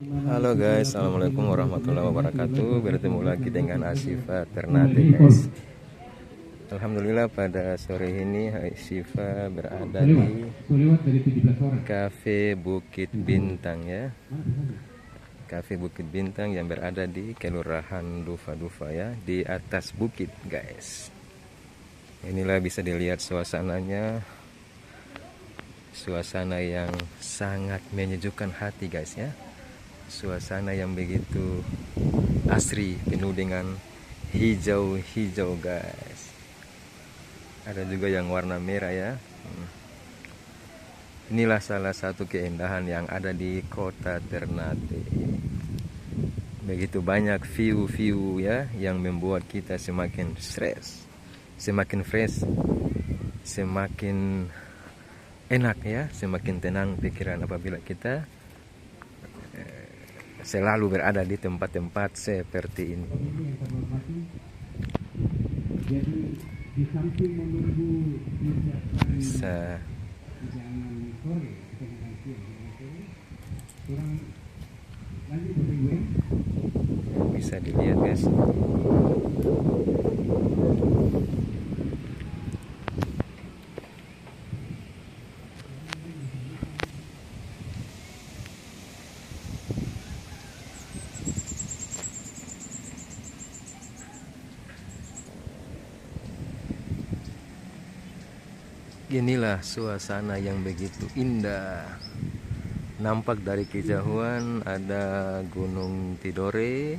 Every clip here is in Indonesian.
Halo guys, assalamualaikum warahmatullahi wabarakatuh. Bertemu lagi dengan Asyifa Ternate guys. Alhamdulillah pada sore ini Asyifa berada di Cafe Bukit Bintang ya. Cafe Bukit Bintang yang berada di Kelurahan Dufa-Dufa ya, di atas bukit guys. Inilah bisa dilihat suasananya. Suasana yang sangat menyejukkan hati guys ya. Suasana yang begitu asri, penuh dengan hijau-hijau guys. Ada juga yang warna merah ya. Inilah salah satu keindahan yang ada di kota Ternate. Begitu banyak view-view ya yang membuat kita semakin stres, semakin fresh, semakin enak ya, semakin tenang pikiran apabila kita selalu berada di tempat-tempat seperti ini. Bisa dilihat guys. Inilah suasana yang begitu indah. Nampak dari kejauhan ada Gunung Tidore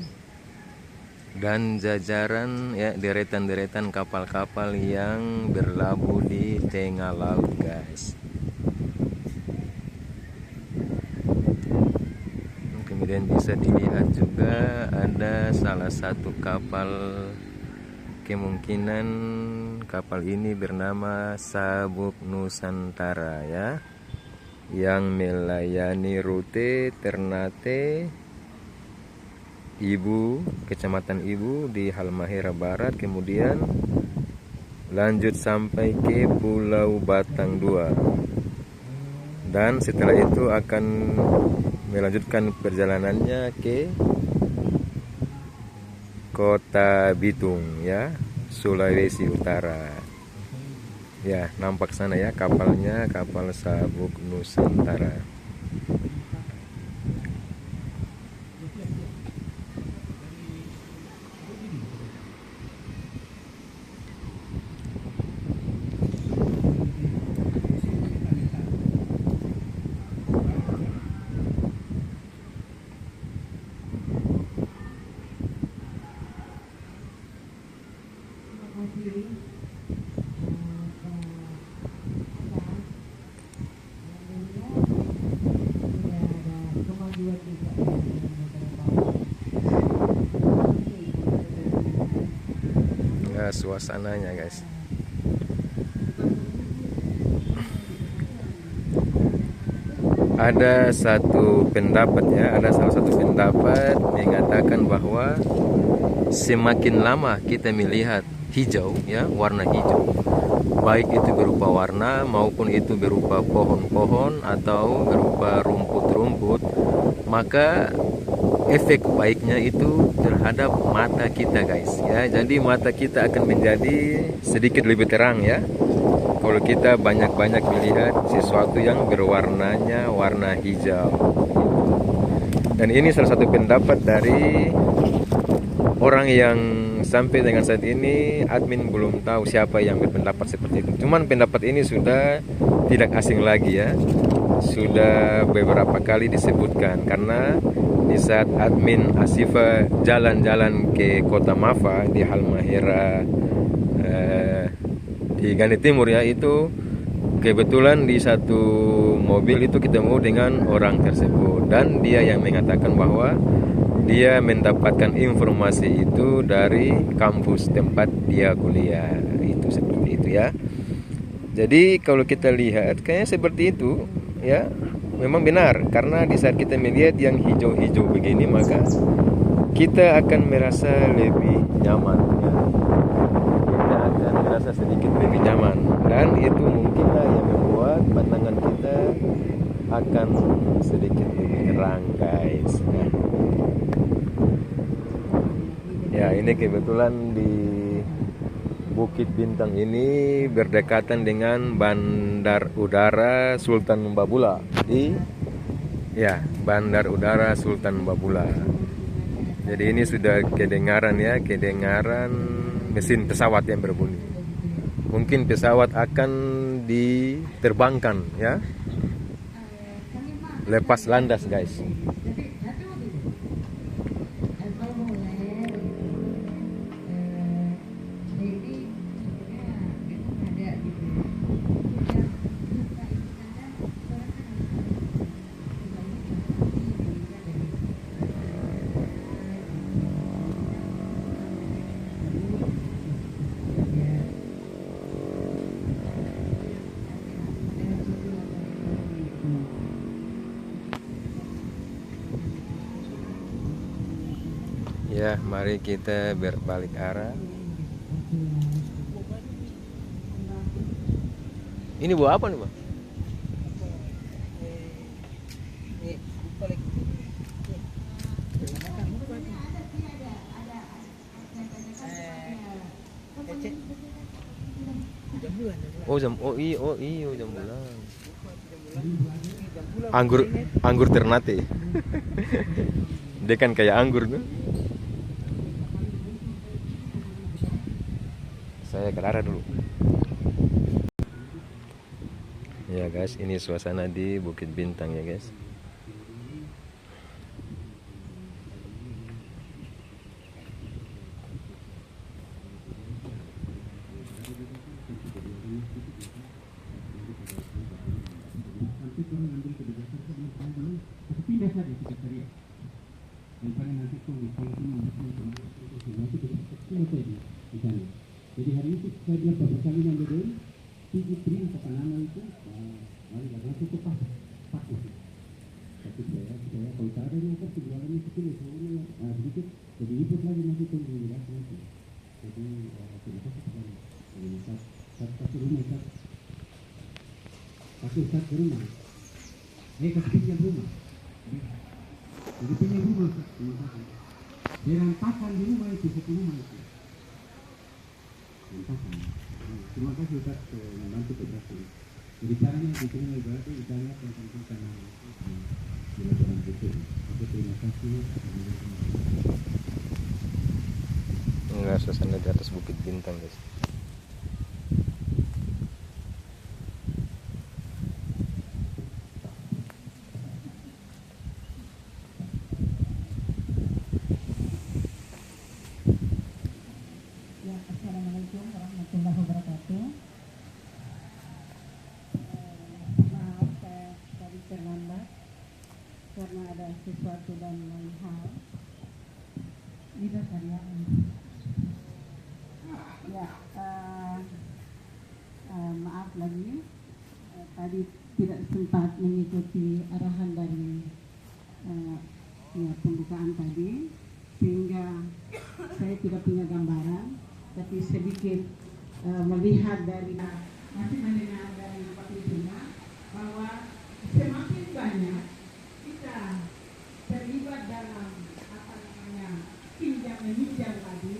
dan jajaran ya, deretan-deretan kapal-kapal yang berlabuh di tengah laut guys. Kemudian bisa dilihat juga ada salah satu kapal, kemungkinan kapal ini bernama Sabuk Nusantara ya, yang melayani rute Ternate Ibu, Kecamatan Ibu di Halmahera Barat, kemudian lanjut sampai ke Pulau Batang 2, dan setelah itu akan melanjutkan perjalanannya ke Kota Bitung ya, Sulawesi Utara. Ya, nampak sana ya kapalnya, kapal Sabuk Nusantara. Ya, suasananya guys. Ada satu pendapat ya, ada salah satu pendapat mengatakan bahwa semakin lama kita melihat hijau ya, warna hijau, baik itu berupa warna maupun itu berupa pohon-pohon atau berupa rumput-rumput, maka efek baiknya itu terhadap mata kita guys ya. Jadi mata kita akan menjadi sedikit lebih terang ya, kalau kita banyak-banyak melihat sesuatu yang berwarnanya warna hijau. Dan ini salah satu pendapat dari orang yang sampai dengan saat ini admin belum tahu siapa yang berpendapat seperti itu. Cuman pendapat ini sudah tidak asing lagi ya, sudah beberapa kali disebutkan, karena di saat admin Asyifa jalan-jalan ke Kota Mafa di Halmahera di Gane Timur ya, itu kebetulan di satu mobil itu ketemu dengan orang tersebut, dan dia yang mengatakan bahwa dia mendapatkan informasi itu dari kampus tempat dia kuliah, itu seperti itu ya. Jadi kalau kita lihat kayaknya seperti itu ya, memang benar, karena di saat kita melihat yang hijau-hijau begini maka kita akan merasa lebih nyaman ya. Kita akan merasa sedikit lebih nyaman, dan itu mungkinlah yang membuat pandangan kita akan sedikit lebih terang guys. ini kebetulan di Bukit Bintang ini berdekatan dengan Bandar Udara Sultan Babula. Bandar Udara Sultan Babula. Jadi ini sudah kedengaran mesin pesawat yang berbunyi. Mungkin pesawat akan diterbangkan ya. Lepas landas, guys. Ya, mari kita berbalik arah. Ini buah apa nih, Bang? Jam bulan. Anggur Ternate. Dia kan kayak anggur tuh. Saya ke arah dulu. Ya guys, ini suasana di Bukit Bintang ya guys. Jadi hari ini saya bilang beberapa kali ngambil Fitri kata nama itu, mari karena itu pas tapi saya kalau caranya apa jualannya kecil semuanya sedikit jadi ikut lagi nanti tunggu nanti jadi terima kasih sekali ini satu rumah satu rumah kasih pinjam rumah jadi pinjam rumah dirampakan di rumah itu satu rumah itu rampakan. Terima kasih Ustaz membantu keberatan. Jadi caranya diterima ibaratnya ditanya tentang tanah di laporan berikut. Oke, terima kasih. Enggak, suasana di atas Bukit Bintang guys. Assalamualaikum warahmatullahi wabarakatuh. Maaf saya tadi terlambat karena ada sesuatu dan lain hal. Tidak saya. Ya, maaf lagi. Tadi tidak sempat mengikuti arahan dari pembukaan tadi, sehingga saya tidak punya gambaran. Tapi sedikit melihat dari masih mendengar dari Pak Pimpinan bahwa semakin banyak kita terlibat dalam pinjam meminjam tadi,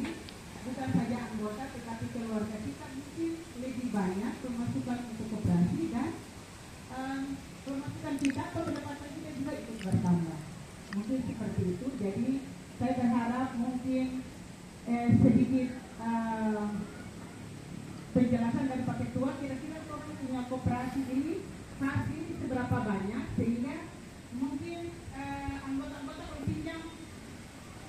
bukan saja anggota tetapi keluarga kita mungkin lebih banyak pemasukan untuk koperasi dan pemasukan kita atau pendapatan kita juga ikut bertambah. Mungkin seperti itu. Jadi saya berharap mungkin sedikit penjelasan dari Pak Ketua, kira-kira orang punya koperasi ini saat ini seberapa banyak, sehingga mungkin anggota-anggota kalau pinjam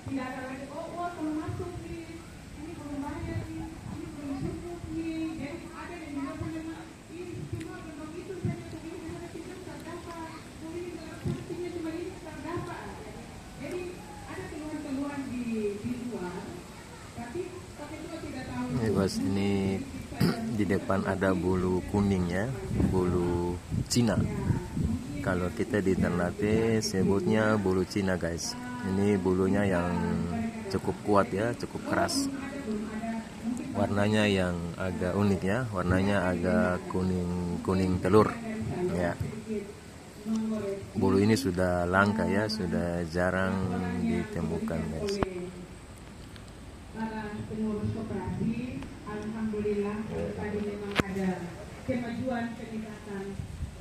tidak ada lagi belum masuk nih, ini belum bayar nih, ini belum cukup nih. Jadi ada yang juga punya ini cuma bentuk itu saja, begini misalnya pinjam terdapat, ini pinjam cuma ini terdapat. Jadi ada keluhan-keluhan di luar, tapi Pak Ketua tidak tahu. Bos, ini di depan ada bulu kuning ya, bulu Cina. Kalau kita di Ternate sebutnya bulu Cina guys. Ini bulunya yang cukup kuat ya, cukup keras. Warnanya yang agak unik ya, warnanya agak kuning telur ya. Bulu ini sudah langka ya, sudah jarang ditemukan guys. para pengurus koperasi. Alhamdulillah tadi memang ada kemajuan peningkatan.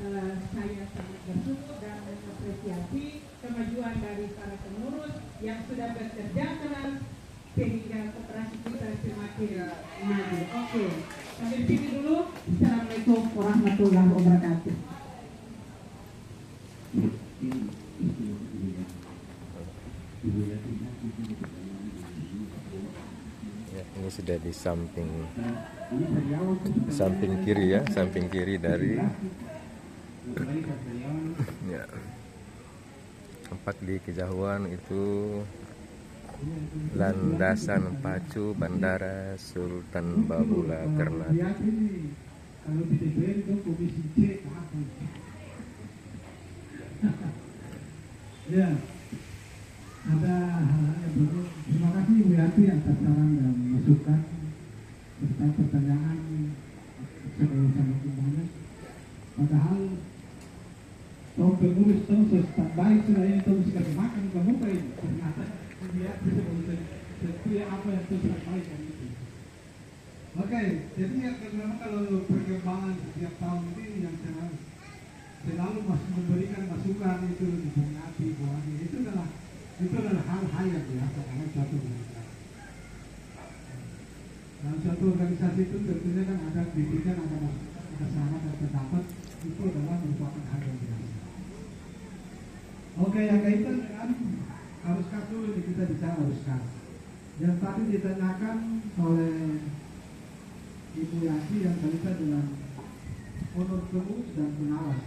Saya sangat bersyukur dan mengapresiasi kemajuan dari para pengurus yang sudah bekerja keras sehingga koperasi kita semakin maju. Oke, sampai sini dulu. Assalamualaikum warahmatullahi wabarakatuh. Ya, ini sudah di samping kiri ya, samping kiri dari ya. Nampak di kejauhan itu landasan pacu Bandara Sultan Babula Ternate. Kalau di DPR itu komisi C apa? Ya, ada hal-hal yang baru. Terima kasih Bu Yati atas saran dan masukan serta pertanyaan sangat banyak. Padahal kalau pengurus tahu standby sudah ini tahu sekali makan kamu apa ini? Ternyata dia bisa sesuai apa yang terus sampaikan itu. Oke, jadi memang kalau perkembangan setiap tahun ini yang selalu memberikan masukan itu diperingati bahwa itu adalah hal-hal yang biasa dalam suatu organisasi. Dalam suatu organisasi itu tentunya kan ada kritikan, ada saran dan pendapat, itu adalah merupakan hal yang biasa. Oke, yang kaitan dengan arus kas dulu kita bicara arus kas. Yang tadi ditanyakan oleh Ibu Yati yang kaitan dengan honor pengurus dan pengawas.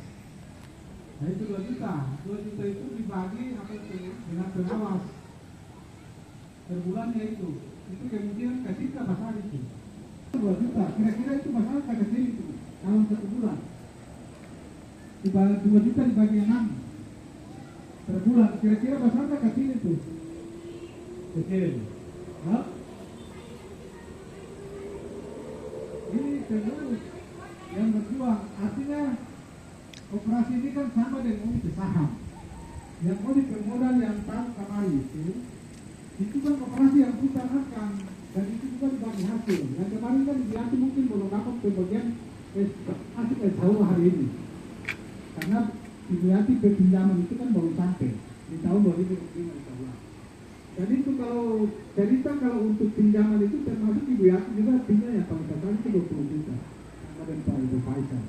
Nah itu 2 juta. 2 juta itu dibagi dengan pengawas per bulannya itu kemudian ketika masalah itu 2 juta. Kira-kira itu masalah kecil itu dalam 1 bulan. 2 juta dibagi 6 per bulan. Kira-kira masalah kecil itu kecil. Nah, ini pengurus yang berjuang, artinya koperasi ini kan sama dengan unit saham. Yang unit bermodal yang tahun kemarin itu kan koperasi yang utamakan dan itu juga dibagi hasil. Yang kemarin kan dibilang mungkin belum dapat pembagian hasil tahun hari ini, karena dibilang pinjaman itu kan baru sampai di tahun 2015. Jadi itu kalau cerita kalau untuk pinjaman itu termasuk Ibu Yati juga pinjam yang paling besar itu 20 juta sama dengan Pak Ibu Faisal.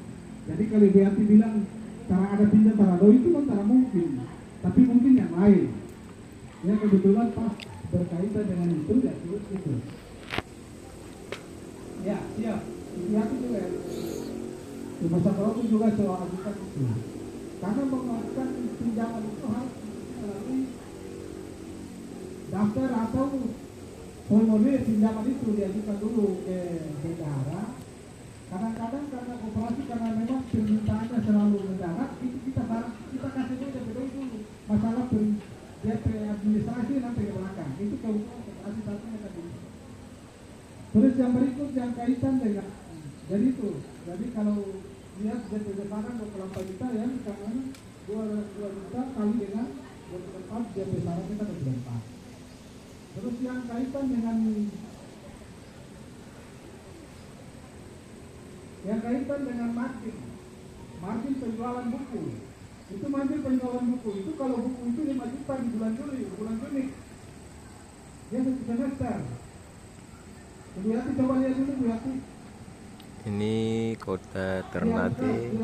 Jadi kalau Ibu Yati bilang cara ada pinjam parado itu kan cara mungkin, tapi mungkin yang lain. Ya kebetulan pas berkaitan dengan itu ya terus itu. Ya siap. Ibu Yati juga. Cuma satu juga soal ajukan itu. Karena melakukan pinjaman itu harus melalui daftar atau formulir pinjaman itu diajukan dulu ke negara. Kadang-kadang karena koperasi karena memang permintaannya selalu mendarat, itu kita kasih dulu masalah administrasi nanti ke belakang. Itu keuntungan koperasi satunya tadi. Terus yang berikut yang kaitan dengan jadi itu. Jadi kalau lihat DP besaran 28 juta ya, karena 2 juta kali dengan 24 DP besaran kita 24. Terus yang kaitan dengan margin penjualan buku. Itu margin penjualan buku itu kalau buku itu 5 juta di bulan Juni, dia 1 semester. Bu Yati coba lihat dulu Bu Yati. Ini kota Ternate.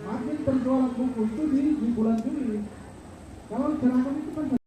Margin penjualan buku itu di bulan Juli. Kalau seragam itu kan